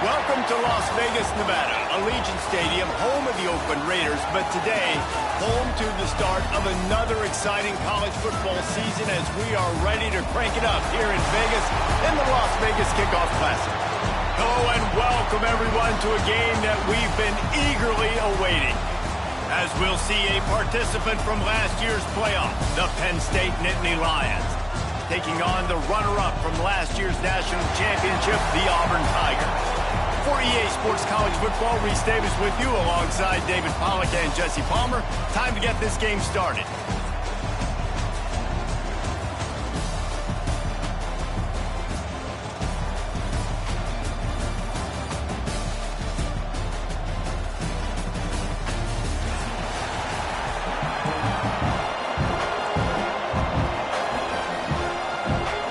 Welcome to Las Vegas, Nevada, Allegiant Stadium, home of the Oakland Raiders, but today, home to the start of another exciting college football season as we are ready to crank it up here in Vegas in the Las Vegas Kickoff Classic. Hello and welcome everyone to a game that we've been eagerly awaiting. As we'll see a participant from last year's playoff, the Penn State Nittany Lions, taking on the runner-up from last year's national championship, the Auburn Tigers. For EA Sports College Football, Reese Davis with you alongside David Pollack and Jesse Palmer. Time to get this game started.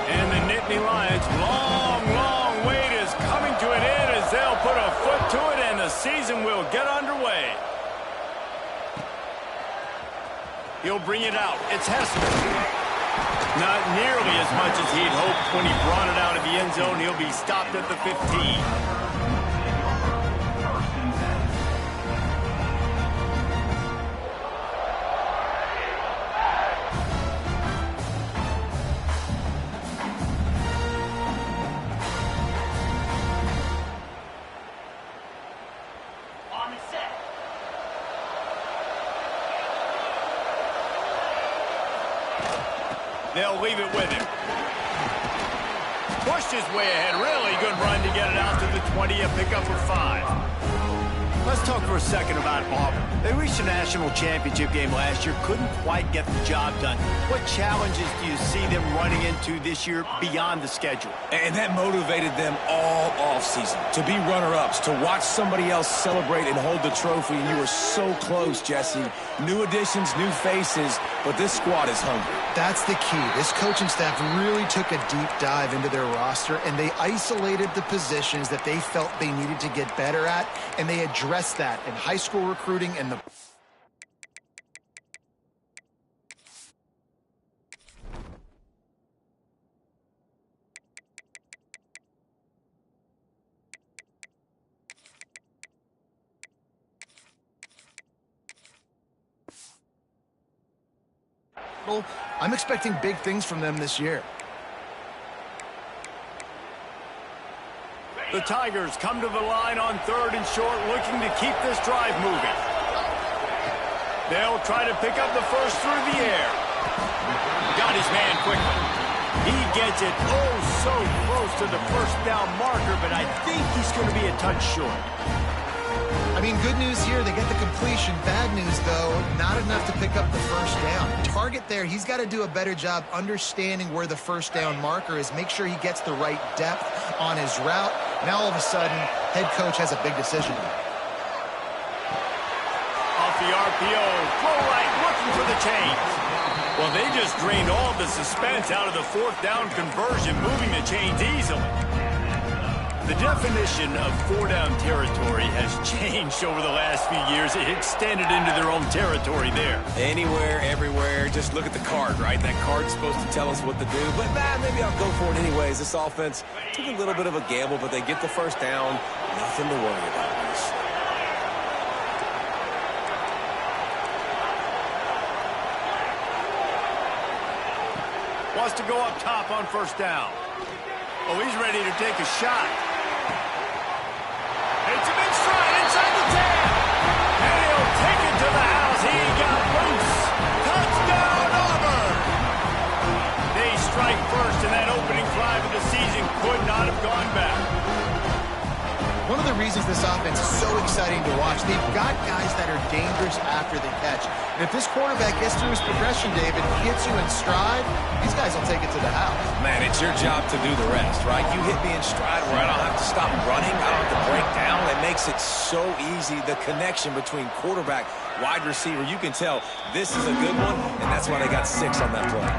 And the Nittany Lions, long wait is coming to an end as they'll put a foot to it and the season will get underway. He'll bring it out. It's Hester. Not nearly as much as he'd hoped when he brought it out of the end zone. He'll be stopped at the 15. They'll leave it with him. Pushed his way ahead. Really good run to get it out to the 20, a pickup of 5. Let's talk for a second about Auburn. They reached a national championship game last year, couldn't quite get the job done. What challenges do you see them running into this year beyond the schedule? And that motivated them all offseason to be runner-ups, to watch somebody else celebrate and hold the trophy. And you were so close, Jesse. New additions, new faces, but this squad is hungry. That's the key. This coaching staff really took a deep dive into their roster, and they isolated the positions that they felt they needed to get better at, and they addressed that in high school recruiting and the... I'm expecting big things from them this year. The Tigers come to the line on 3rd and short, looking to keep this drive moving. They'll try to pick up the first through the air. Got his man quickly. He gets it so close to the first down marker, but I think he's going to be a touch short. I mean, good news here, they get the completion. Bad news, though, not enough to pick up the first down. Target there, he's got to do a better job understanding where the first down marker is, make sure he gets the right depth on his route. Now, all of a sudden, head coach has a big decision. Off the RPO, throw right, looking for the chains. Well, they just drained all the suspense out of the 4th down conversion, moving the chains easily. The definition of 4-down territory has changed over the last few years. It extended into their own territory there. Anywhere, everywhere, just look at the card, right? That card's supposed to tell us what to do, but maybe I'll go for it anyways. This offense took a little bit of a gamble, but they get the first down. Nothing to worry about this. Wants to go up top on first down. Oh, he's ready to take a shot. It's a big stride inside the 10. And he'll take it to the house. He got loose. Touchdown, Auburn. They strike first, and that opening drive of the season could not have gone back. One of the reasons this offense is so exciting to watch, they've got guys that are dangerous after the catch. And if this quarterback gets through his progression, David, hits you in stride, these guys will take it to the house. Man, it's your job to do the rest, right? You hit me in stride where I don't have to stop running. I don't have to break down. It makes it so easy. The connection between quarterback, wide receiver, you can tell this is a good one, and that's why they got 6 on that play.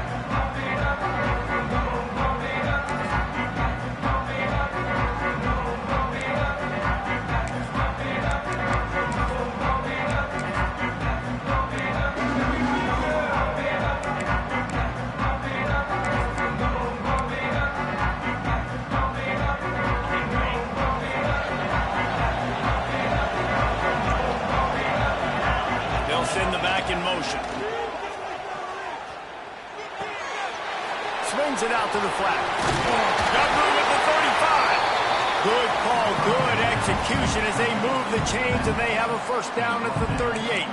it out to the flat. Got room at the 35. Good call, good execution as they move the chains, and they have a first down at the 38.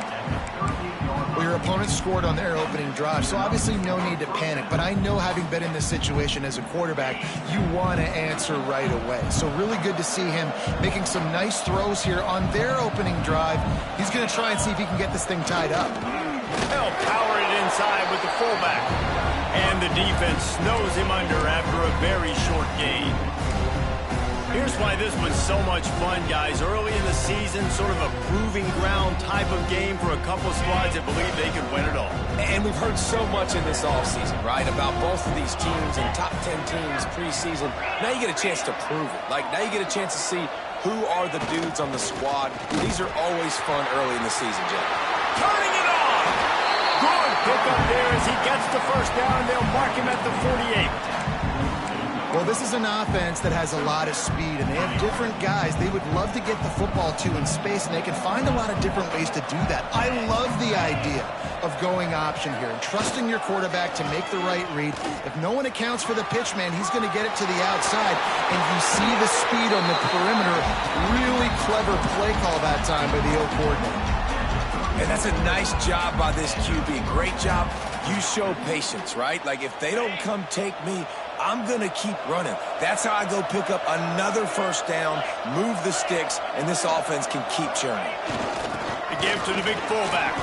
Well, your opponent scored on their opening drive, so obviously no need to panic. But I know, having been in this situation as a quarterback, you want to answer right away. So really good to see him making some nice throws here on their opening drive. He's going to try and see if he can get this thing tied up. They'll power it inside with the fullback. And the defense snows him under after a very short gain. Here's why this was so much fun, guys. Early in the season, sort of a proving ground type of game for a couple squads that believe they could win it all. And we've heard so much in this offseason, right, about both of these teams and top 10 teams preseason. Now you get a chance to prove it. Like, now you get a chance to see who are the dudes on the squad. These are always fun early in the season, Jeff. Turning it on! Good pickup there as he gets the first down. They'll mark him at the 48. Well, this is an offense that has a lot of speed, and they have different guys they would love to get the football to in space, and they can find a lot of different ways to do that. I love the idea of going option here and trusting your quarterback to make the right read. If no one accounts for the pitch man, he's going to get it to the outside, and you see the speed on the perimeter. Really clever play call that time by the O coordinator. And that's a nice job by this QB. Great job. You show patience, right? Like, if they don't come take me, I'm going to keep running. That's how I go pick up another first down, move the sticks, and this offense can keep churning. The give to the big fullback.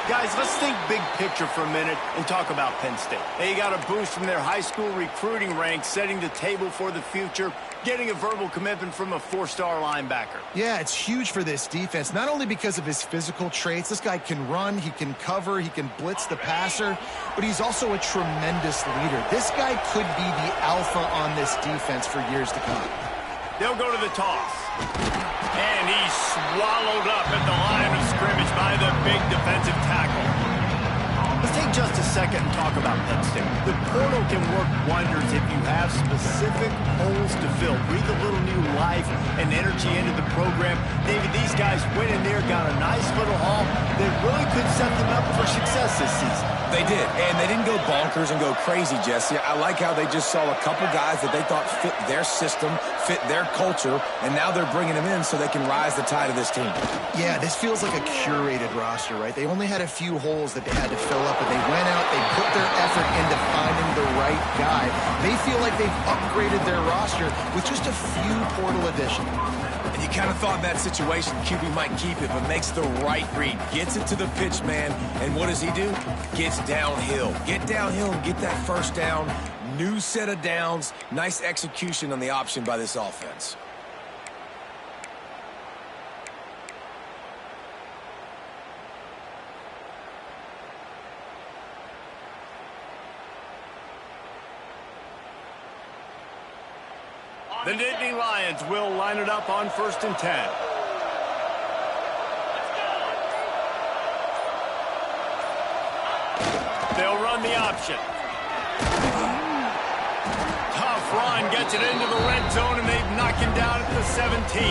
Guys, let's think big picture for a minute and talk about Penn State. They got a boost from their high school recruiting ranks, setting the table for the future, getting a verbal commitment from a four-star linebacker. Yeah, it's huge for this defense, not only because of his physical traits. This guy can run, he can cover, he can blitz the passer, but he's also a tremendous leader. This guy could be the alpha on this defense for years to come. They'll go to the toss. And he's swallowed up at the line of scrimmage by the big defensive tackle. Let's take just a second and talk about Penn State. The portal can work wonders if you have specific holes to fill. Breathe a little new life and energy into the program. David, these guys went in there, got a nice little haul that really could set them up for success this season. They did, and they didn't go bonkers and go crazy, Jesse. I like how they just saw a couple guys that they thought fit their system, fit their culture, and now they're bringing them in so they can rise the tide of this team. Yeah, this feels like a curated roster, right? They only had a few holes that they had to fill up, and they went out, they put their effort into finding the right guy. They feel like they've upgraded their roster with just a few portal additions. And you kind of thought in that situation QB might keep it, but makes the right read. Gets it to the pitch man, and what does he do? Gets downhill. Get downhill and get that first down. New set of downs. Nice execution on the option by this offense. The Nittany Lions will line it up on 1st and 10. They'll run the option. Tough run, gets it into the red zone, and they've knocked him down at the 17.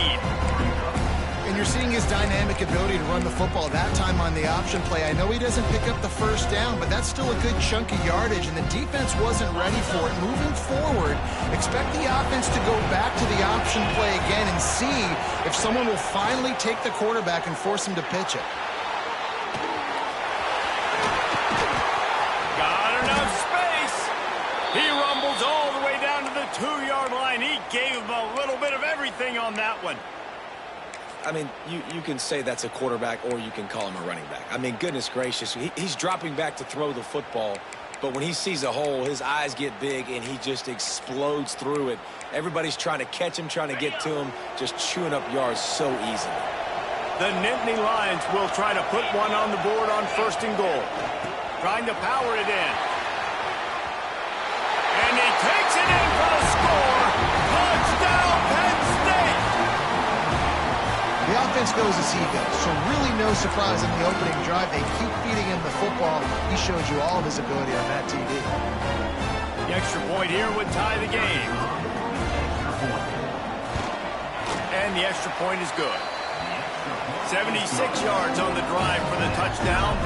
And you're seeing his dynamic ability to run the football that time on the option play. I know he doesn't pick up the first down, but that's still a good chunk of yardage, and the defense wasn't ready for it. Moving forward, expect the offense to go back to the option play again and see if someone will finally take the quarterback and force him to pitch it. Got enough space. He rumbles all the way down to the 2-yard line. He gave him a little bit of everything on that one. I mean, you can say that's a quarterback or you can call him a running back. I mean, goodness gracious, he's dropping back to throw the football, but when he sees a hole, his eyes get big and he just explodes through it. Everybody's trying to catch him, trying to get to him, just chewing up yards so easily. The Nittany Lions will try to put one on the board on 1st and goal. Trying to power it in. And he takes it in for the score. Touchdown, Penn State! The offense goes as he goes, so really no surprise in the opening drive. They keep feeding him the football. He showed you all of his ability on that TV. The extra point here would tie the game. And the extra point is good. 76 yards on the drive for the touchdown,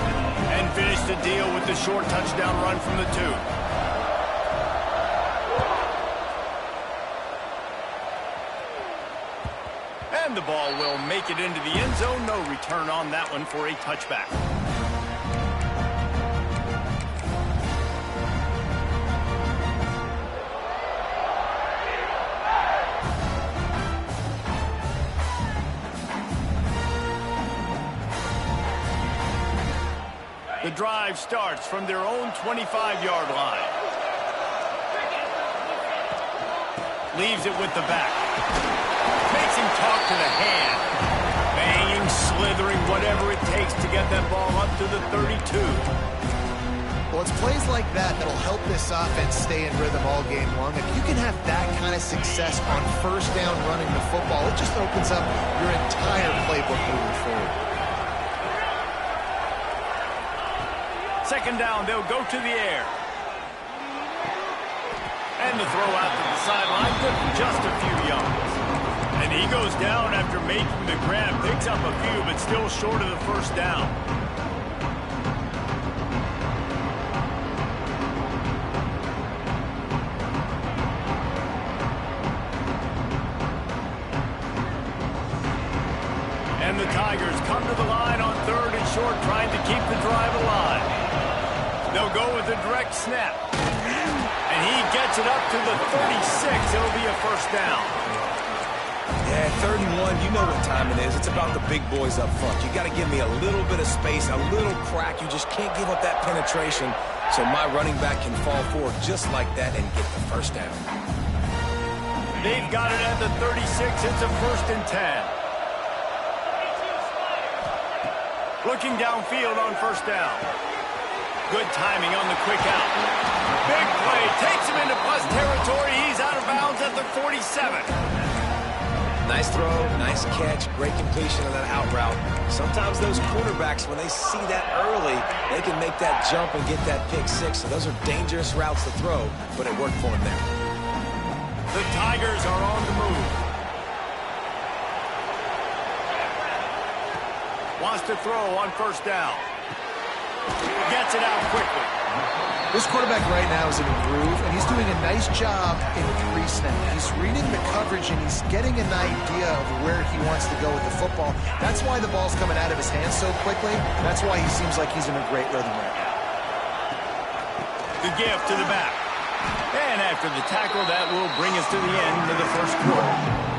and finish the deal with the short touchdown run from the 2. And the ball will make it into the end zone. No return on that one for a touchback. The drive starts from their own 25-yard line. Leaves it with the back. Makes him talk to the hand. Banging, slithering, whatever it takes to get that ball up to the 32. Well, it's plays like that that'll help this offense stay in rhythm all game long. If you can have that kind of success on first down running the football, it just opens up your entire playbook moving forward. Second down, they'll go to the air. And the throw out to the sideline, good for just a few yards. And he goes down after making the grab. Picks up a few, but still short of the first down. And the Tigers come to the line on 3rd and short, trying to keep the drive alive. They'll go with a direct snap. And he gets it up to the 36. It'll be a first down. Yeah, 3rd and 1, you know what time it is. It's about the big boys up front. You got to give me a little bit of space, a little crack. You just can't give up that penetration so my running back can fall forward just like that and get the first down. They've got it at the 36. It's a 1st and 10. Looking downfield on first down. Good timing on the quick out. Big play. Takes him into plus territory. He's out of bounds at the 47. Nice throw, nice catch, great completion of that out route. Sometimes those quarterbacks, when they see that early, they can make that jump and get that pick six. So those are dangerous routes to throw, but it worked for him there. The Tigers are on the move. Wants to throw on first down. Gets it out quickly. This quarterback right now is in a groove, and he's doing a nice job in pre-snap. He's reading the coverage, and he's getting an idea of where he wants to go with the football. That's why the ball's coming out of his hands so quickly. That's why he seems like he's in a great rhythm right now. The give to the back. And after the tackle, that will bring us to the end of the first quarter.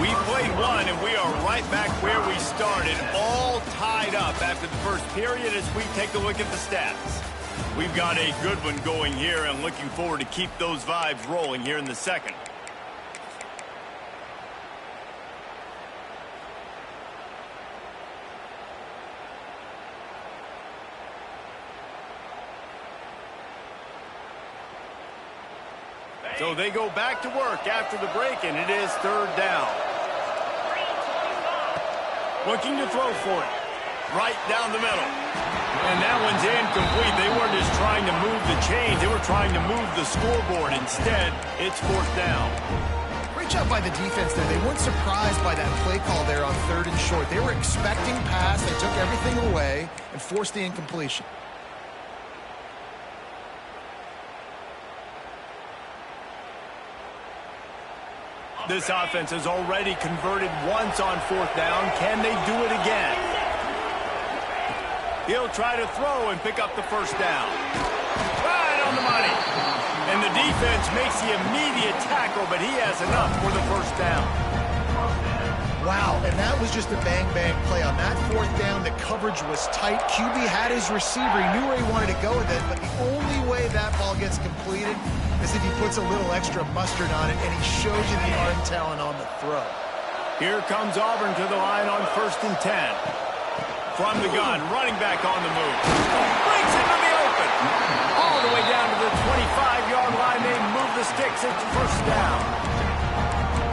We played one, and we are right back where we started, all tied up after the first period as we take a look at the stats. We've got a good one going here and looking forward to keep those vibes rolling here in the second. So they go back to work after the break, and it is 3rd down. Looking to throw for it. Right down the middle. And that one's incomplete. They weren't just trying to move the chains. They were trying to move the scoreboard. Instead, it's 4th down. Great job by the defense there. They weren't surprised by that play call there on 3rd and short. They were expecting pass. They took everything away and forced the incompletion. This offense has already converted once on 4th down. Can they do it again? He'll try to throw and pick up the first down. Right on the money. And the defense makes the immediate tackle, but he has enough for the first down. Wow, and that was just a bang-bang play. On that 4th down, the coverage was tight. QB had his receiver. He knew where he wanted to go with it, but the only way that ball gets completed is if he puts a little extra mustard on it, and he shows you the arm talent on the throw. Here comes Auburn to the line on 1st and 10. From the gun, running back on the move. Breaks into the open. All the way down to the 25-yard line. They move the sticks. It's first down.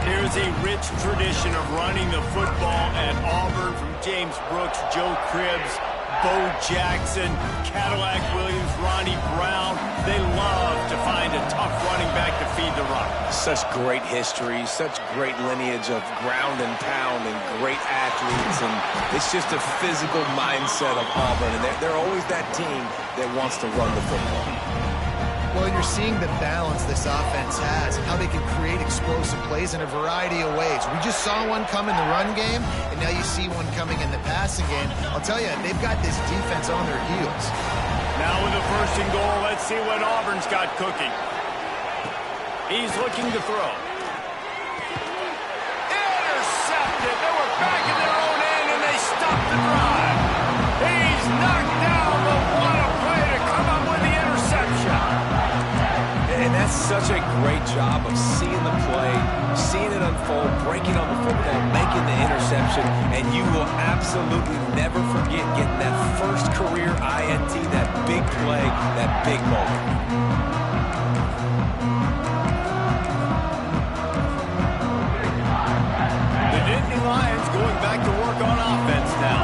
There's a rich tradition of running the football at Auburn, from James Brooks, Joe Cribbs, Bo Jackson, Cadillac Williams, Ronnie Brown. They love to find a tough running back to feed the run. Such great history, such great lineage of ground and pound and great athletes. And it's just a physical mindset of Auburn. And they're always that team that wants to run the football. Well, you're seeing the balance this offense has and how they can create explosive plays in a variety of ways. We just saw one come in the run game, and now you see one coming in the passing game. I'll tell you, they've got this defense on their heels. Now with the first and goal, let's see what Auburn's got cooking. He's looking to throw. Intercepted. They were back in their own end, and they stopped the drive. He's knocked down, but what a play to come up with the interception. And that's such a great job of seeing the play, seeing it unfold, breaking on the football, making the interception, and you will absolutely never forget getting that first career INT, that big play, that big moment. The Nittany Lions going back to work on offense now.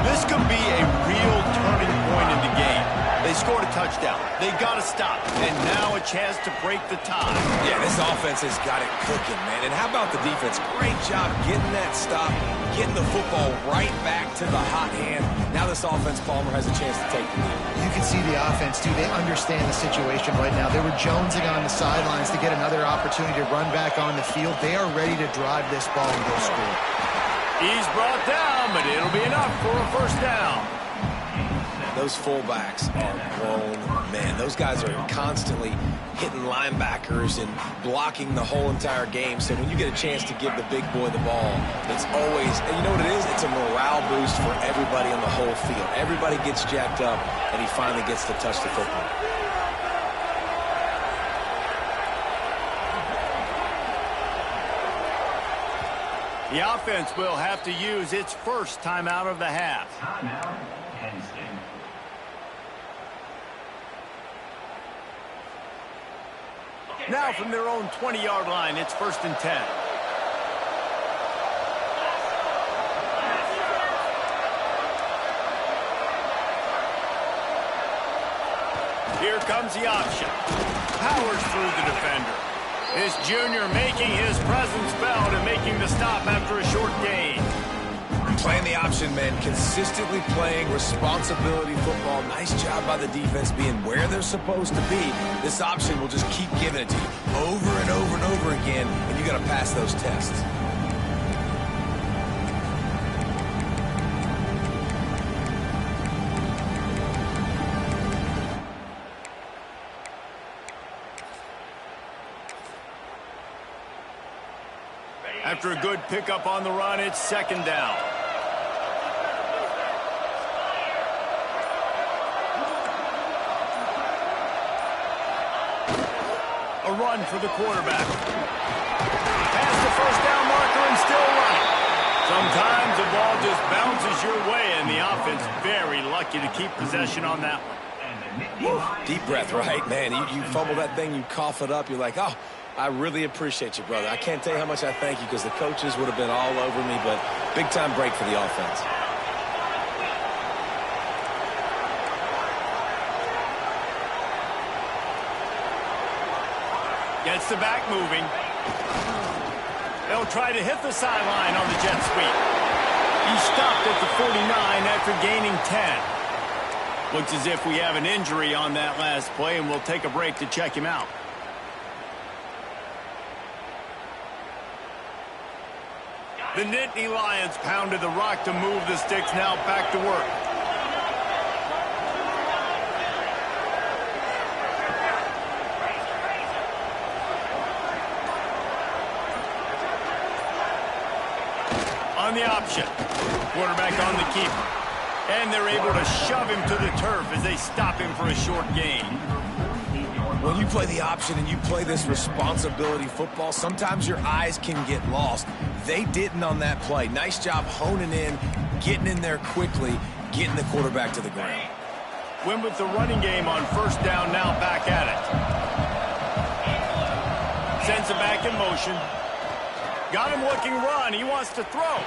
This could be a real turning point in the game. They scored a touchdown. They got to stop. And now a chance to break the tie. Yeah, this offense has got it cooking, man. And how about the defense? Great job getting that stop, getting the football right back to the hot hand. Now this offense, Palmer, has a chance to take the lead. You can see the offense, too. They understand the situation right now. They were jonesing on the sidelines to get another opportunity to run back on the field. They are ready to drive this ball and go score. He's brought down, but it'll be enough for a first down. Those fullbacks are grown men. Those guys are constantly hitting linebackers and blocking the whole entire game. So when you get a chance to give the big boy the ball, it's always, and you know what it is? It's a morale boost for everybody on the whole field. Everybody gets jacked up, and he finally gets to touch the football. The offense will have to use its first timeout of the half. Timeout, Penn State. Now from their own 20-yard line, it's 1st and 10. Here comes the option. Powers through the defender. This junior making his presence felt and making the stop after a short gain. Playing the option, man, consistently playing responsibility football. Nice job by the defense being where they're supposed to be. This option will just keep giving it to you over and over and over again, and you got to pass those tests. After a good pickup on the run, it's 2nd down. A run for the quarterback. Past the first down marker and still running. Sometimes the ball just bounces your way, and the offense very lucky to keep possession on that one. Woo. Deep breath, right? Man, you fumble that thing, you cough it up, you're like, oh, I really appreciate you, brother. I can't tell you how much I thank you because the coaches would have been all over me, but big-time break for the offense. Gets the back moving. They'll try to hit the sideline on the jet sweep. He stopped at the 49 after gaining 10. Looks as if we have an injury on that last play, and we'll take a break to check him out. The Nittany Lions pounded the rock to move the sticks, now back to work. On the option. Quarterback on the keeper. And they're able to shove him to the turf as they stop him for a short gain. When you play the option and you play this responsibility football, sometimes your eyes can get lost. They didn't on that play. Nice job honing in, getting in there quickly, getting the quarterback to the ground. Win with the running game on 1st down, now back at it. Sends it back in motion. Got him looking run. He wants to throw.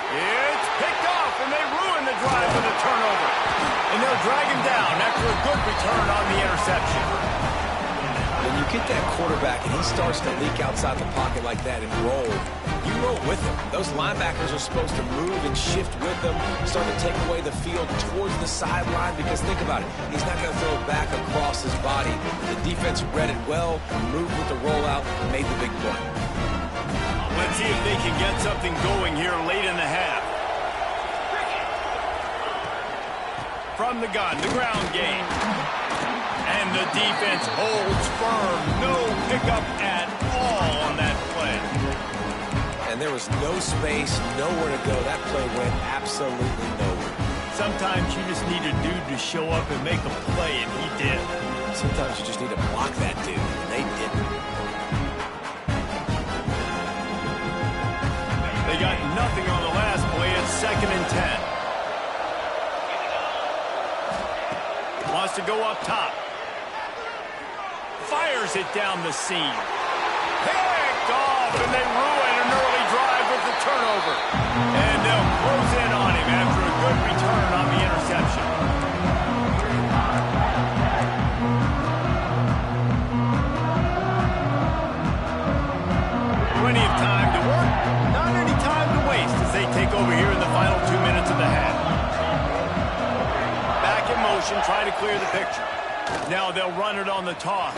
It's picked off, and they ruin the drive with a drag him down after a good return on the interception. When you get that quarterback and he starts to leak outside the pocket like that and roll, you roll with him. Those linebackers are supposed to move and shift with them, start to take away the field towards the sideline, because think about it, he's not going to throw it back across his body. The defense read it well, moved with the rollout, and made the big play. Let's see if they can get something going here late in the half. From the gun, the ground game. And the defense holds firm. No pickup at all on that play. And there was no space, nowhere to go. That play went absolutely nowhere. Sometimes you just need a dude to show up and make a play, and he did. Sometimes you just need to block that dude, and they didn't. They got nothing on the last play. It's 2nd and 10. Wants to go up top. Fires it down the seam. Picked off, and they ruin an early drive with the turnover. And they'll close in on him after a good return on the interception. Plenty of time to work, not any time to waste as they take over here in the final 2 minutes of the half. Back in motion, try to clear the picture. Now they'll run it on the toss.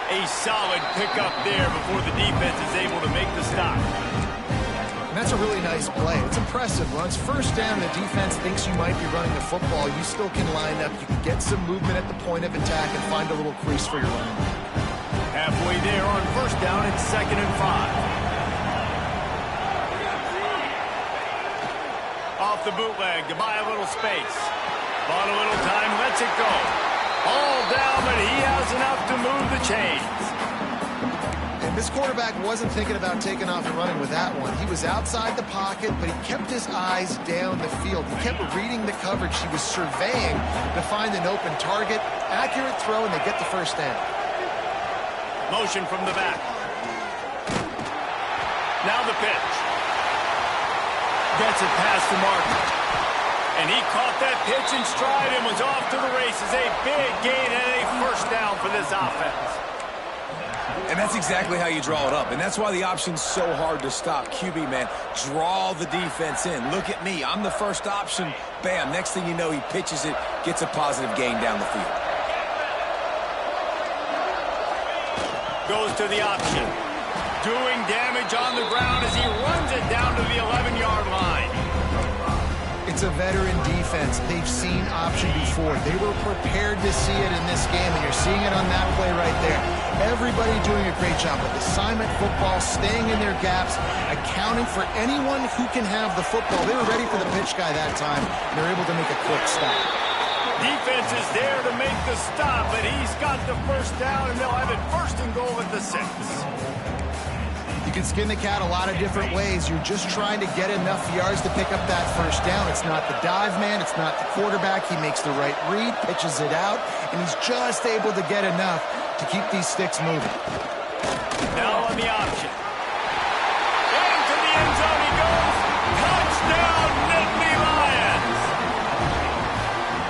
A solid pickup there before the defense is able to make the stop. And that's a really nice play. It's impressive. When it's 1st down and the defense thinks you might be running the football, you still can line up. You can get some movement at the point of attack and find a little crease for your running back. Halfway there on 1st down, it's 2nd and 5. Off the bootleg to buy a little space. Bought a little time, lets it go. All down, but he has enough to move the chains. And this quarterback wasn't thinking about taking off and running with that one. He was outside the pocket, but he kept his eyes down the field. He kept reading the coverage. He was surveying to find an open target. Accurate throw, and they get the 1st down. Motion from the back. Now the pitch. Gets it past the marker. And he caught that pitch in stride and was off to the races. A big gain and a 1st down for this offense. And that's exactly how you draw it up. And that's why the option's so hard to stop. QB, man, draw the defense in. Look at me. I'm the first option. Bam. Next thing you know, he pitches it, gets a positive gain down the field. Goes to the option. Doing damage on the ground as he runs it down to the 11-yard line. It's a veteran defense. They've seen option before. They were prepared to see it in this game, and you're seeing it on that play right there. Everybody doing a great job with assignment football, staying in their gaps, accounting for anyone who can have the football. They were ready for the pitch guy that time, and they're able to make a quick stop. Defense is there to make the stop, but he's got the 1st down, and they'll have it 1st and goal at the 6. You can skin the cat a lot of different ways. You're just trying to get enough yards to pick up that 1st down. It's not the dive man. It's not the quarterback. He makes the right read, pitches it out, and he's just able to get enough to keep these sticks moving. Now on the option. Into the end zone he goes. Touchdown, Nittany Lions.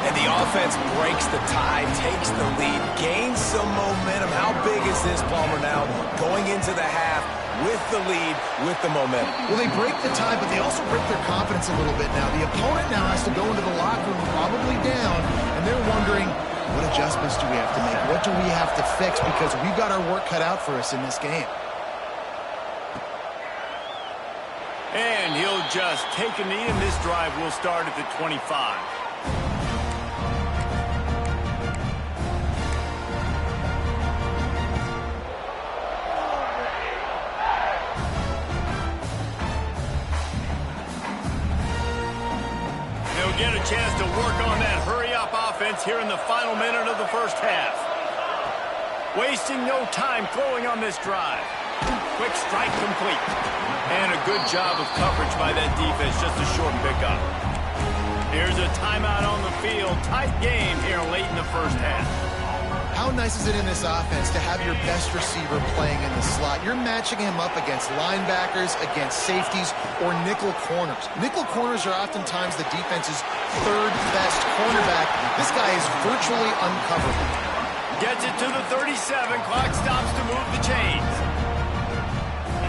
And the offense breaks the tie, takes the lead, gains some momentum. How big is this, Palmer, now going into the half with the lead, with the momentum? Well, they break the tie, but they also break their confidence a little bit now. The opponent now has to go into the locker room probably down, and they're wondering, what adjustments do we have to make? What do we have to fix? Because we've got our work cut out for us in this game. And he'll just take a knee, and this drive will start at the 25. Get a chance to work on that hurry-up offense here in the final minute of the 1st half. Wasting no time throwing on this drive. Quick strike complete. And a good job of coverage by that defense, just a short pickup. Here's a timeout on the field. Tight game here late in the 1st half. How nice is it in this offense to have your best receiver playing in the slot? You're matching him up against linebackers, against safeties, or nickel corners. Nickel corners are oftentimes the defense's third best cornerback. This guy is virtually uncoverable. Gets it to the 37. Clock stops to move the chains.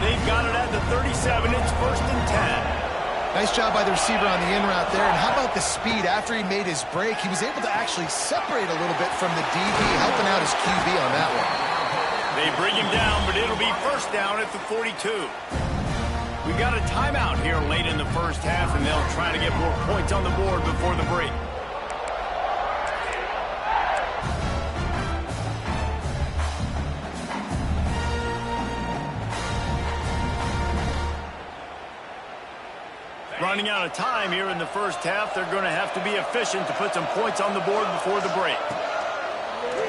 They've got it at the 37. It's 1st and 10. Nice job by the receiver on the in route there. And how about the speed after he made his break? He was able to actually separate a little bit from the DB, helping out his QB on that one. They bring him down, but it'll be 1st down at the 42. We got a timeout here late in the first half, and they'll try to get more points on the board before the break. Running out of time here in the first half. They're going to have to be efficient to put some points on the board before the break.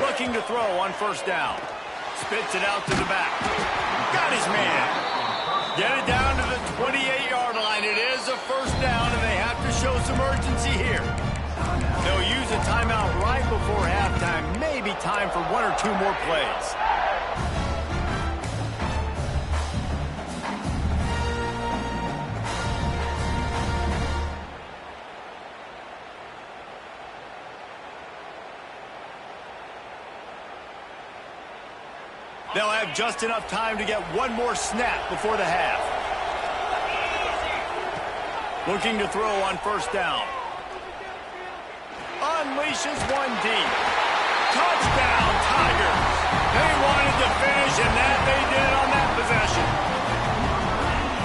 Looking to throw on 1st down. Spits it out to the back. Got his man. Get it down to the 28-yard line. It is a 1st down, and they have to show some urgency here. They'll use a timeout right before halftime. Maybe time for 1 or 2 more plays. They'll have just enough time to get 1 more snap before the half. Looking to throw on 1st down. Unleashes one deep. Touchdown, Tigers. They wanted to finish, and that they did on that possession.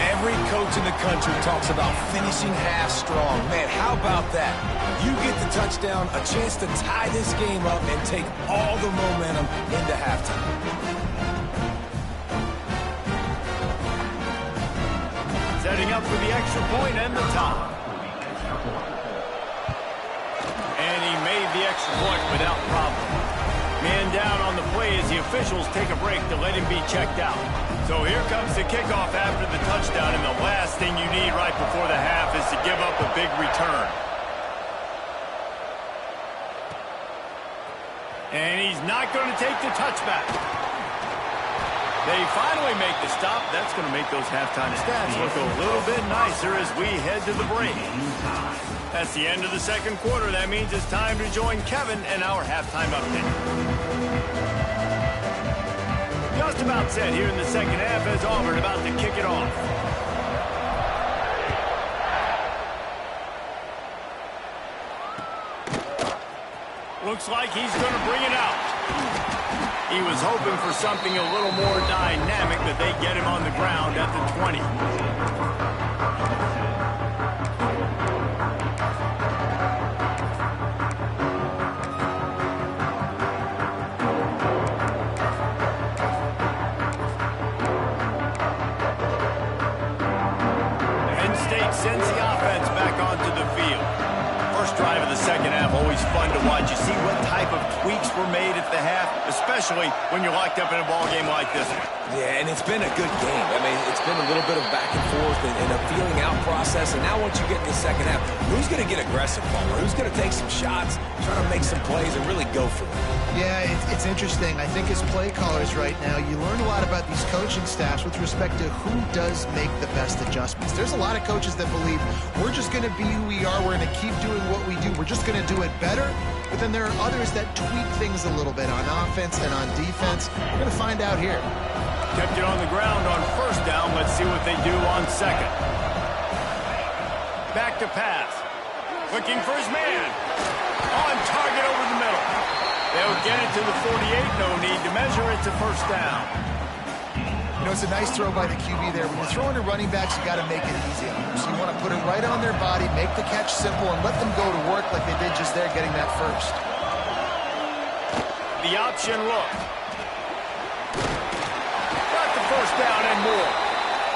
Every coach in the country talks about finishing half strong. Man, how about that? You get the touchdown, a chance to tie this game up and take all the momentum into halftime. Setting up for the extra point and the top. And he made the extra point without problem. Man down on the play as the officials take a break to let him be checked out. So here comes the kickoff after the touchdown, and the last thing you need right before the half is to give up a big return. And he's not going to take the touchback. They finally make the stop. That's going to make those halftime stats look a little bit nicer as we head to the break. That's the end of the 2nd quarter. That means it's time to join Kevin and our halftime update. Just about set here in the 2nd half as Auburn about to kick it off. Looks like he's going to bring it out. He was hoping for something a little more dynamic, but they get him on the ground at the 20. Penn State sends the offense back onto the field. First drive of the 2nd half, always fun to watch. You see what type of tweaks were made at the half, especially when you're locked up in a ball game like this one. Yeah, and it's been a good game. I mean, it's been a little bit of back and forth and a feeling out process. And now once you get in the 2nd half, who's going to get aggressive, Palmer? Who's going to take some shots, try to make some plays, and really go for it? Yeah, it's interesting. I think as play callers right now, you learn a lot about these coaching staffs with respect to who does make the best adjustments. There's a lot of coaches that believe we're just going to be who we are. We're going to keep doing what we do. We're just going to do it better. But then there are others that tweak things a little bit on offense and on defense. We're going to find out here. Kept it on the ground on 1st down. Let's see what they do on 2nd. Back to pass. Looking for his man. On target over the middle. They'll get it to the 48. No need to measure. It's a 1st down. You know, it's a nice throw by the QB there. When you're throwing to running backs, you got to make it easy on them. So you want to put it right on their body, make the catch simple, and let them go to work like they did just there, getting that first. The option look. Got the 1st down and more.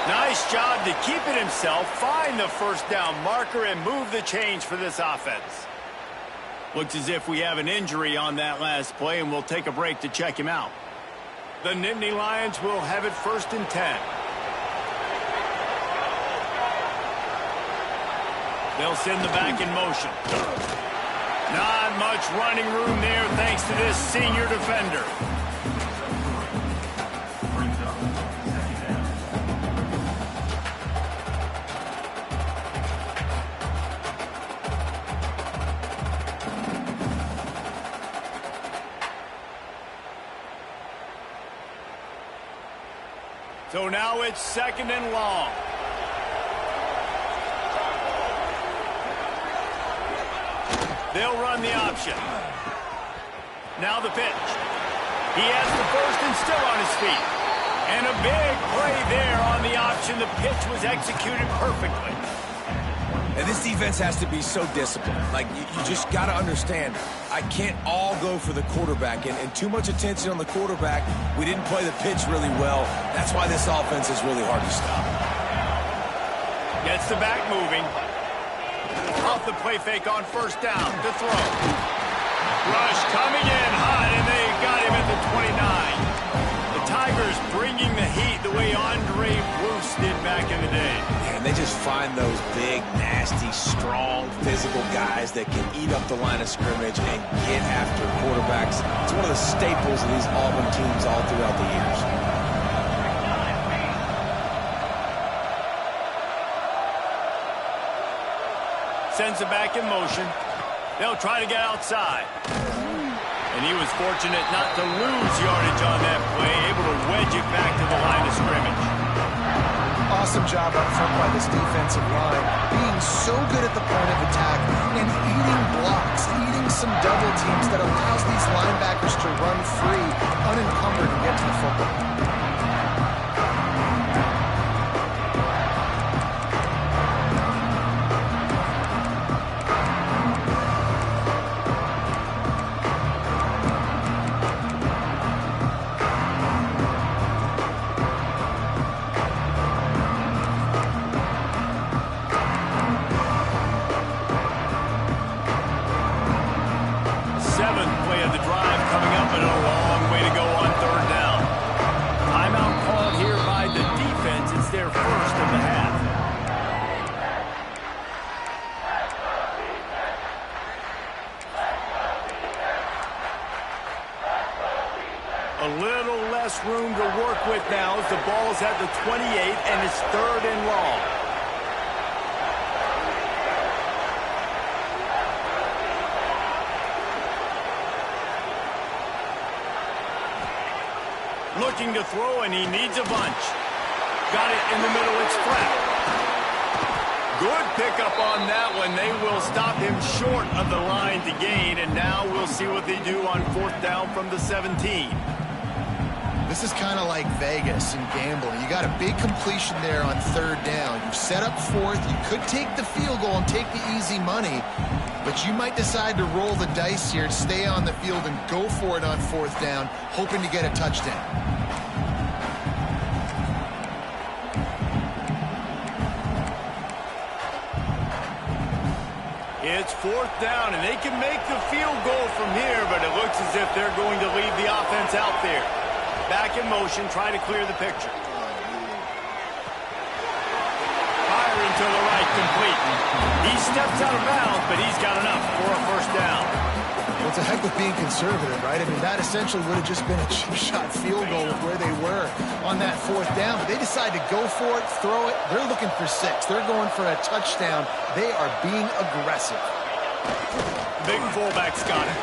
Nice job to keep it himself, find the 1st down marker, and move the chains for this offense. Looks as if we have an injury on that last play, and we'll take a break to check him out. The Nittany Lions will have it 1st and 10. They'll send the back in motion. Not much running room there thanks to this senior defender. So now it's 2nd and long. They'll run the option. Now the pitch. He has the first and still on his feet. And a big play there on the option. The pitch was executed perfectly. And this defense has to be so disciplined. Like, you just got to understand, I can't all go for the quarterback. And too much attention on the quarterback. We didn't play the pitch really well. That's why this offense is really hard to stop. Gets the back moving. Off the play fake on 1st down to throw. Rush coming in hot, and they got him at the 29. The Tigers bringing the heat the way Andre Bruce did back in the day. And they just find those big, nasty, strong, physical guys that can eat up the line of scrimmage and get after quarterbacks. It's one of the staples of these Auburn teams all throughout the years. Sends it back in motion. They'll try to get outside. And he was fortunate not to lose yardage on that play, able to wedge it back to the line of scrimmage. Awesome job up front by this defensive line, being so good at the point of attack and eating blocks, eating some double teams that allows these linebackers to run free, unencumbered, and get to the football. A little less room to work with now as the ball's at the 28 and it's 3rd and long. Looking to throw, and he needs a bunch. Got it in the middle, it's flat. Good pickup on that one. They will stop him short of the line to gain, and now we'll see what they do on 4th down from the 17. This is kind of like Vegas and gambling. You got a big completion there on 3rd down. You've set up 4th. You could take the field goal and take the easy money, but you might decide to roll the dice here, stay on the field, and go for it on 4th down, hoping to get a touchdown. It's 4th down, and they can make the field goal from here, but it looks as if they're going to leave the offense out there. Back in motion, trying to clear the picture. Firing to the right, complete. He steps out of bounds, but he's got enough for a 1st down. Well, it's a heck with being conservative, right? I mean, that essentially would have just been a cheap shot field goal with where they were on that 4th down. But they decide to go for it, throw it. They're looking for 6. They're going for a touchdown. They are being aggressive. Big fullback's got it.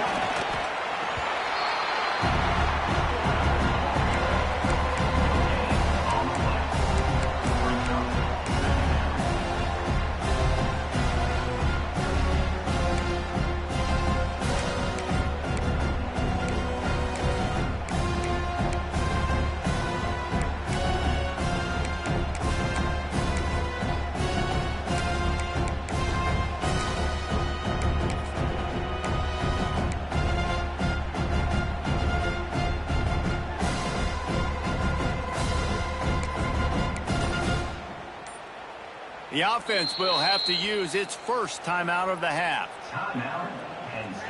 The offense will have to use its first timeout of the half. Timeout, Penn State.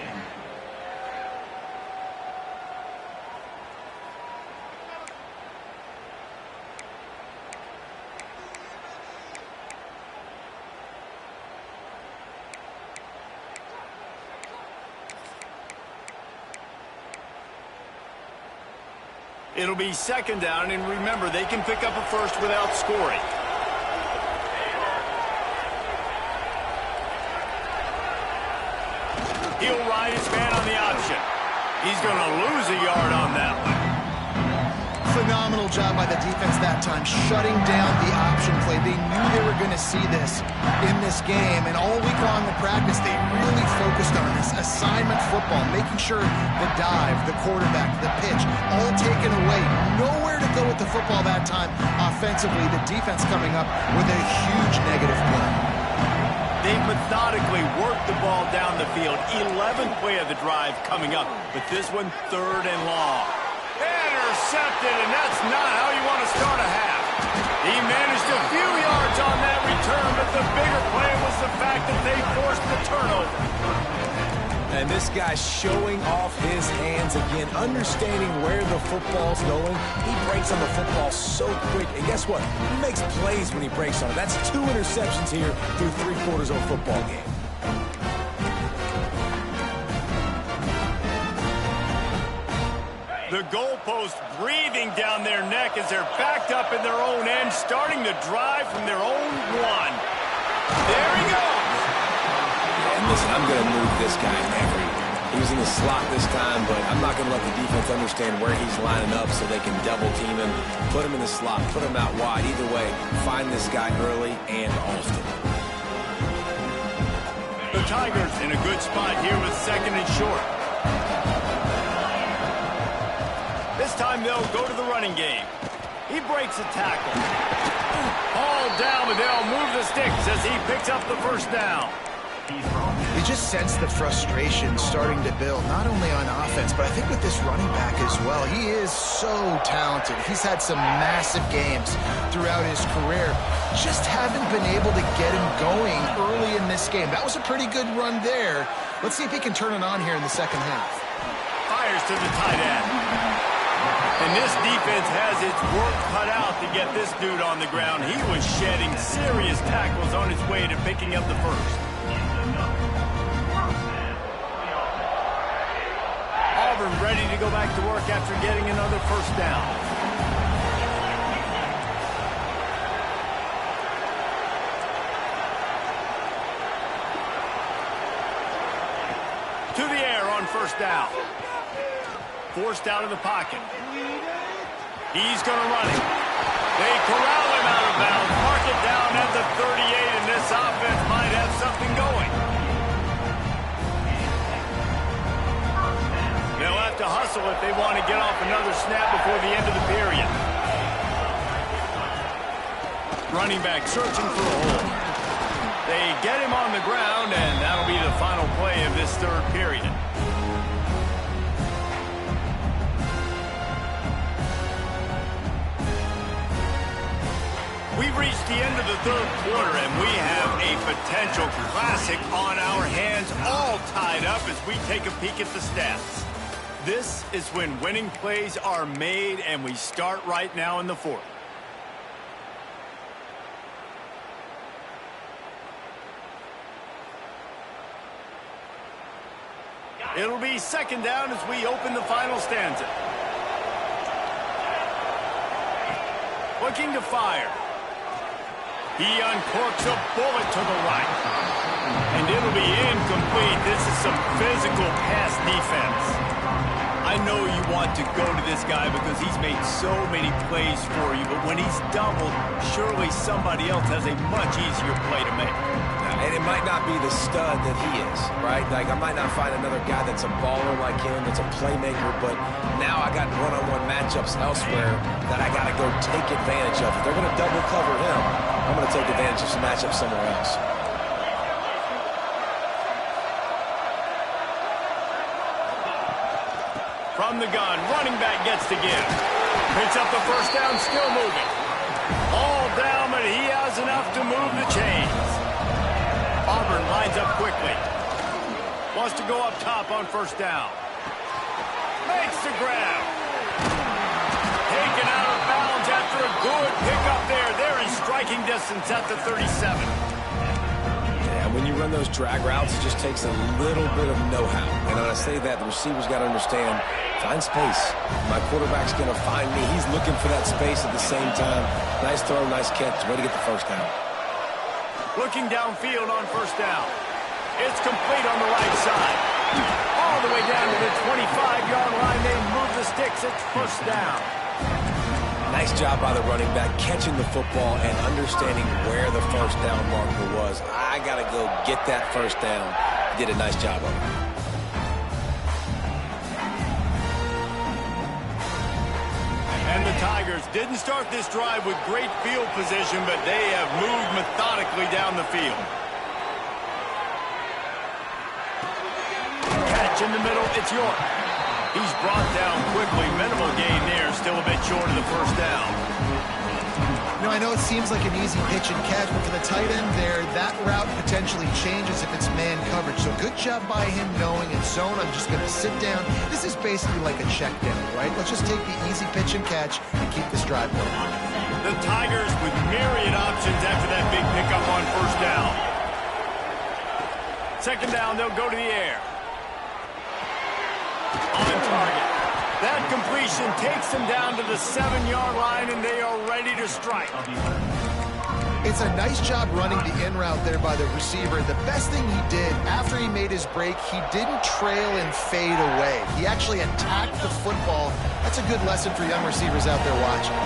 It'll be second down, and remember, they can pick up a first without scoring. He'll ride his man on the option. He's going to lose a yard on that one. Phenomenal job by the defense that time, shutting down the option play. They knew they were going to see this in this game, and all week long in practice, they really focused on this assignment football, making sure the dive, the quarterback, the pitch, all taken away. Nowhere to go with the football that time offensively. The defense coming up with a huge negative play. They methodically worked the ball down the field. 11th play of the drive coming up, but this one third and long. Intercepted, and that's not how you want to start a half. He managed a few yards on that return, but the bigger play was the fact that they forced the turnover. And this guy's showing off his hands again, understanding where the football's going. He breaks on the football so quick, and guess what? He makes plays when he breaks on it. That's 2 interceptions here through 3/4 of a football game. The goalpost breathing down their neck as they're backed up in their own end, starting to drive from their own one. There he goes. And listen, I'm going to move this guy everywhere. He was in the slot this time, but I'm not going to let the defense understand where he's lining up so they can double team him, put him in the slot, put him out wide. Either way, find this guy early and often. The Tigers in a good spot here with second and short. This time they'll go to the running game. He breaks a tackle. Hauled down, but they'll move the sticks as he picks up the first down. You just sense the frustration starting to build, not only on offense, but I think with this running back as well. He is so talented. He's had some massive games throughout his career. Just haven't been able to get him going early in this game. That was a pretty good run there. Let's see if he can turn it on here in the second half. Fires to the tight end. And this defense has its work cut out to get this dude on the ground. He was shedding serious tackles on his way to picking up the first. Auburn ready to go back to work after getting another first down. To the air on first down. Forced out of the pocket. He's going to run it. They corral him out of bounds. Mark it down at the 38, and this offense might have something going. They'll have to hustle if they want to get off another snap before the end of the period. Running back searching for a hole. They get him on the ground, and that'll be the final play of this third period. We've reached the end of the third quarter, and we have a potential classic on our hands, all tied up as we take a peek at the stats. This is when winning plays are made, and we start right now in the fourth. It'll be second down as we open the final stanza. Looking to fire. He uncorks a bullet to the right. And it'll be incomplete. This is some physical pass defense. I know you want to go to this guy because he's made so many plays for you, but when he's doubled, surely somebody else has a much easier play to make. And it might not be the stud that he is, right? Like, I might not find another guy that's a baller like him, that's a playmaker, but now I got one-on-one matchups elsewhere that I got to go take advantage of. If they're going to double cover him, I'm going to take advantage of some matchups somewhere else. From the gun, running back gets to give. Picks up the first down, still moving. All down, but he has enough to move the chains. Auburn lines up quickly. Wants to go up top on first down. Makes the grab. Taken out of bounds after a good pickup there. They're in striking distance at the 37. Yeah, when you run those drag routes, it just takes a little bit of know-how. And when I say that, the receiver's got to understand, find space. My quarterback's going to find me. He's looking for that space at the same time. Nice throw, nice catch. Way to get the first down. Looking downfield on first down. It's complete on the right side. All the way down to the 25-yard line. They move the sticks. It's first down. Nice job by the running back, catching the football and understanding where the first down marker was. I got to go get that first down. He did a nice job of it. And the Tigers didn't start this drive with great field position, but they have moved methodically down the field. Catch in the middle, it's York. He's brought down quickly. Minimal gain there, still a bit short of the first down. I know it seems like an easy pitch and catch, but for the tight end there, that route potentially changes if it's man coverage. So good job by him knowing in zone, I'm just going to sit down. This is basically like a check down, right? Let's just take the easy pitch and catch and keep this drive going. The Tigers with myriad options after that big pickup on first down. Second down, they'll go to the air. On target. That completion takes them down to the 7-yard line, and they are ready to strike. It's a nice job running the in route there by the receiver. The best thing he did after he made his break, he didn't trail and fade away. He actually attacked the football. That's a good lesson for young receivers out there watching.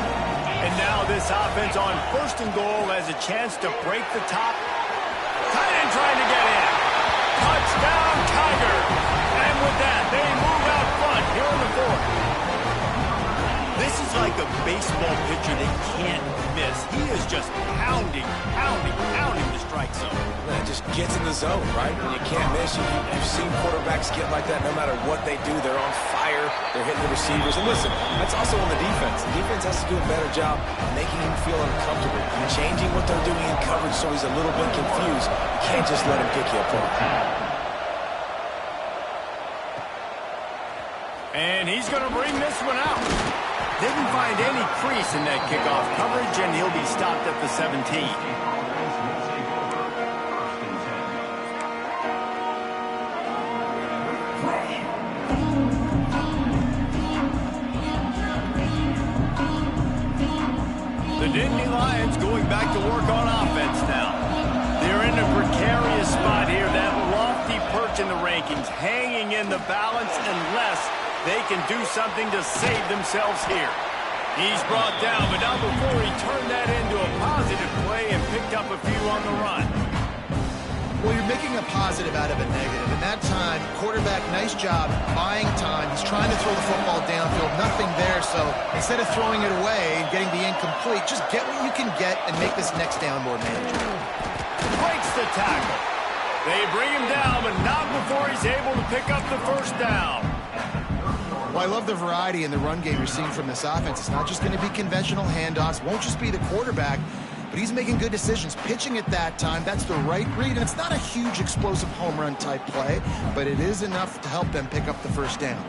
And now this offense on first and goal has a chance to break the top. Tight end trying to get in. Touchdown, Tigers. And with that, they move out front here in the fourth. This is like a baseball pitcher they can't miss. He is just pounding the strike zone. That just gets in the zone, right? When you can't miss, you've seen quarterbacks get like that no matter what they do. They're on fire. They're hitting the receivers. And listen, that's also on the defense. The defense has to do a better job making him feel uncomfortable, changing what they're doing in coverage so he's a little bit confused. You can't just let him pick you apart. And he's going to bring this one out. Didn't find any crease in that kickoff coverage, and he'll be stopped at the 17. The Nittany Lions going back to work on offense now. They're in a precarious spot here. That lofty perch in the rankings, hanging in the balance unless they can do something to save themselves here. He's brought down, but not before he turned that into a positive play and picked up a few on the run. Well, you're making a positive out of a negative. And that time, quarterback, nice job buying time. He's trying to throw the football downfield. Nothing there, so instead of throwing it away and getting the incomplete, just get what you can get and make this next down more manageable. Breaks the tackle. They bring him down, but not before he's able to pick up the first down. Well, I love the variety in the run game you're seeing from this offense. It's not just going to be conventional handoffs. Won't just be the quarterback, but he's making good decisions. Pitching at that time, that's the right read. And it's not a huge explosive home run type play, but it is enough to help them pick up the first down.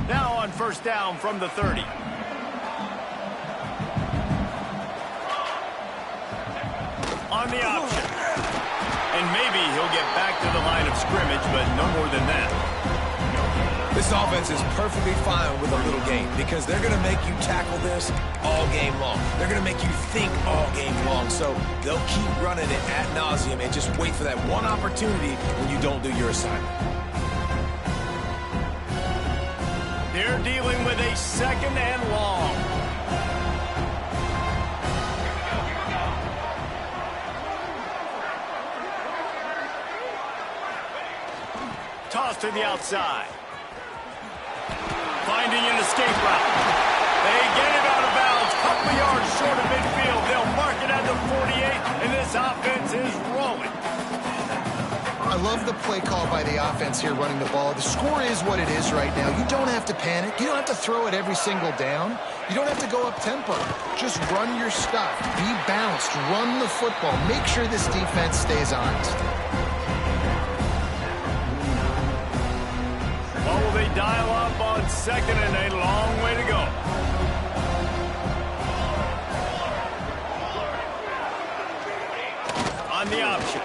Now on first down from the 30. On the option. And maybe he'll get back to the line of scrimmage, but no more than that. This offense is perfectly fine with a little game because they're going to make you tackle this all game long. They're going to make you think all game long. So they'll keep running it ad nauseum and just wait for that one opportunity when you don't do your assignment. They're dealing with a second and long. Toss to the outside. Finding an escape route. They get it out of bounds. Couple yards short of midfield. They'll mark it at the 48, and this offense is rolling. I love the play call by the offense here running the ball. The score is what it is right now. You don't have to panic. You don't have to throw it every single down. You don't have to go up tempo. Just run your stuff. Be balanced. Run the football. Make sure this defense stays honest. Well, will they dial up on second and a long way to go? On the option.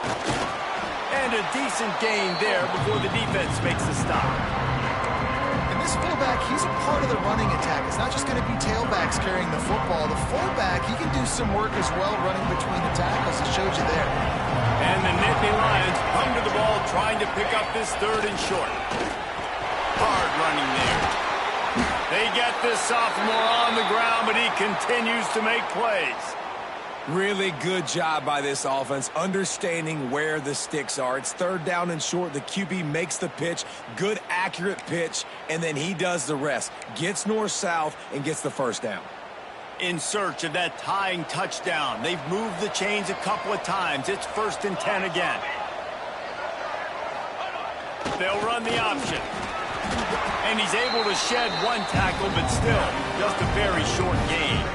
And a decent gain there before the defense makes the stop. And this fullback, he's a part of the running attack. It's not just going to be tailbacks carrying the football. The fullback, he can do some work as well running between the tackles. It showed you there. And the Nittany Lions come to the ball trying to pick up this 3rd and short. Hard running there. They get this sophomore on the ground, but he continues to make plays. Really good job by this offense, understanding where the sticks are. It's 3rd down and short. The QB makes the pitch, good, accurate pitch, and then he does the rest. Gets north-south and gets the 1st down. In search of that tying touchdown. They've moved the chains a couple of times. It's 1st and 10 again. They'll run the option. And he's able to shed 1 tackle, but still, just a very short gain.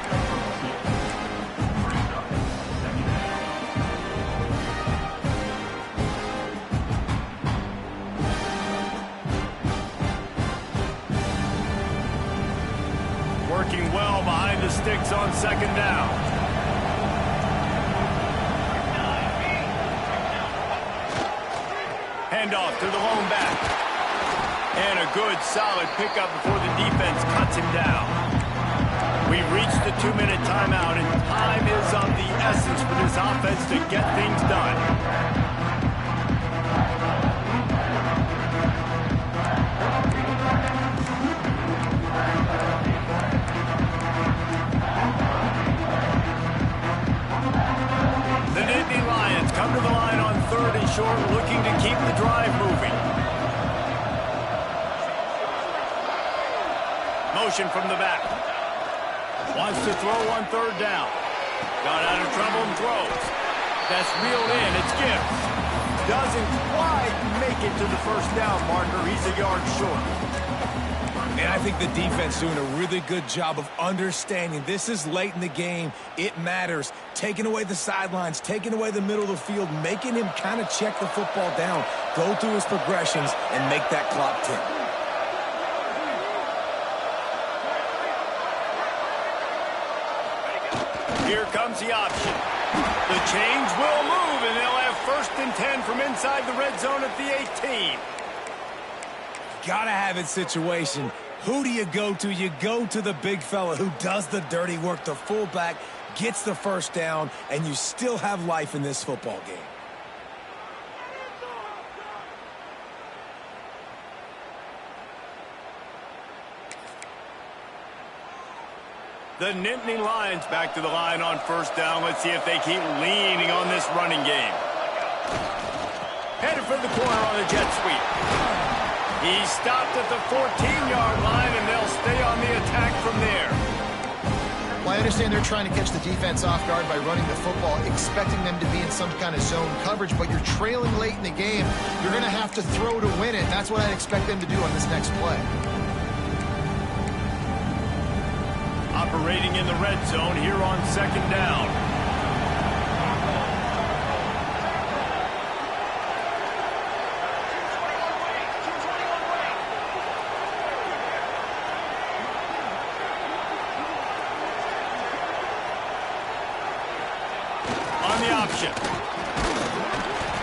Working well behind the sticks on 2nd down. Handoff to the lone back. And a good, solid pickup before the defense cuts him down. We've reached the 2-minute timeout, and time is of the essence for this offense to get things done. Come to the line on 3rd and short, looking to keep the drive moving. Motion from the back. Wants to throw on 3rd down. Got out of trouble and throws. That's reeled in. It's Gibbs. Doesn't quite make it to the 1st down marker. He's a yard short. And I think the defense doing a really good job of understanding this is late in the game. It matters. Taking away the sidelines, taking away the middle of the field, making him kind of check the football down, go through his progressions, and make that clock tick. Here comes the option. The change will move, and they'll have 1st and 10 from inside the red zone at the 18. Gotta have it situation. Who do you go to? You go to the big fella who does the dirty work. The fullback gets the 1st down, and you still have life in this football game. The Nittany Lions back to the line on 1st down. Let's see if they keep leaning on this running game. Headed for the corner on the jet sweep. He stopped at the 14-yard line, and they'll stay on the attack from there. Well, I understand they're trying to catch the defense off guard by running the football, expecting them to be in some kind of zone coverage, but you're trailing late in the game. You're going to have to throw to win it. That's what I'd expect them to do on this next play. Operating in the red zone here on 2nd down.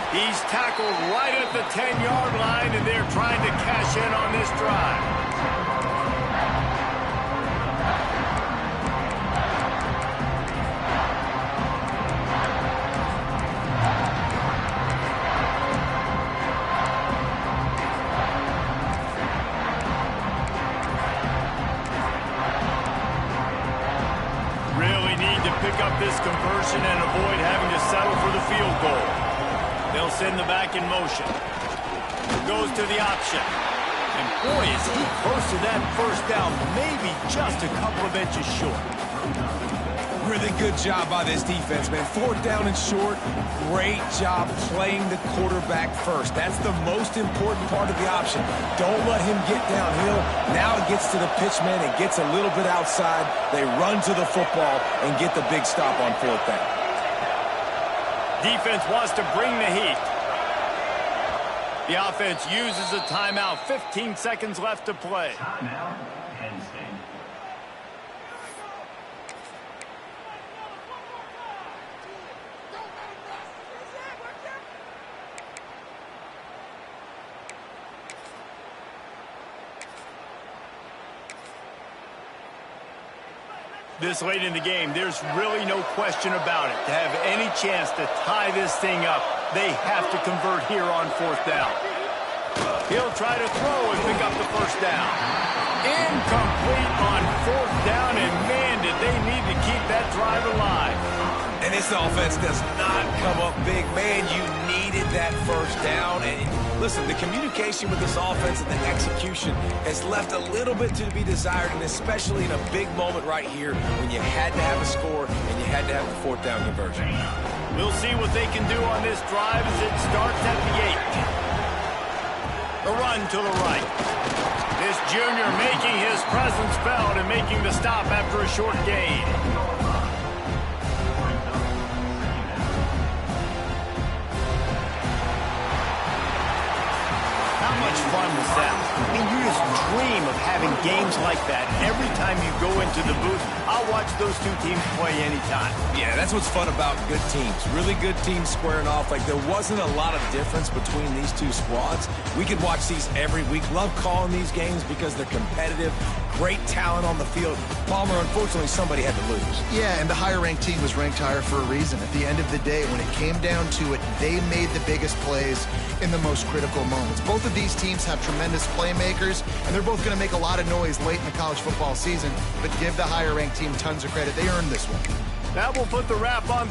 He's tackled right at the 10-yard line, and they're trying to cash in on this drive. Really need to pick up this conversion and avoid having to settle for the field goal. They'll send the back in motion. Goes to the option. And boy, is he close to that 1st down, maybe just a couple of inches short. Really good job by this defense, man. 4th down and short. Great job playing the quarterback first. That's the most important part of the option. Don't let him get downhill. Now it gets to the pitchman. It gets a little bit outside. They run to the football and get the big stop on 4th down. Defense wants to bring the heat. The offense uses a timeout. 15 seconds left to play. Timeout, Penn State. This late in the game, there's really no question about it. To have any chance to tie this thing up, they have to convert here on 4th down. He'll try to throw and pick up the first down. Incomplete on 4th down, and man, did they need to keep that drive alive. And this offense does not come up big. Man, you needed that first down. And listen, the communication with this offense and the execution has left a little bit to be desired, and especially in a big moment right here when you had to have a score and you had to have the 4th down conversion. We'll see what they can do on this drive as it starts at the 8. The run to the right. This junior making his presence felt and making the stop after a short gain. How much fun was that? I mean, you just dream of having games like that. Every time you go into the booth, I'll watch those two teams play anytime. Yeah, that's what's fun about good teams. Really good teams squaring off. Like, there wasn't a lot of difference between these two squads. We could watch these every week. Love calling these games because they're competitive. Great talent on the field. Palmer, unfortunately, somebody had to lose. Yeah, and the higher-ranked team was ranked higher for a reason. At the end of the day, when it came down to it, they made the biggest plays in the most critical moments. Both of these teams have tremendous playmakers, and they're both going to make a lot of noise late in the college football season, but give the higher-ranked team tons of credit. They earned this one. That will put the wrap on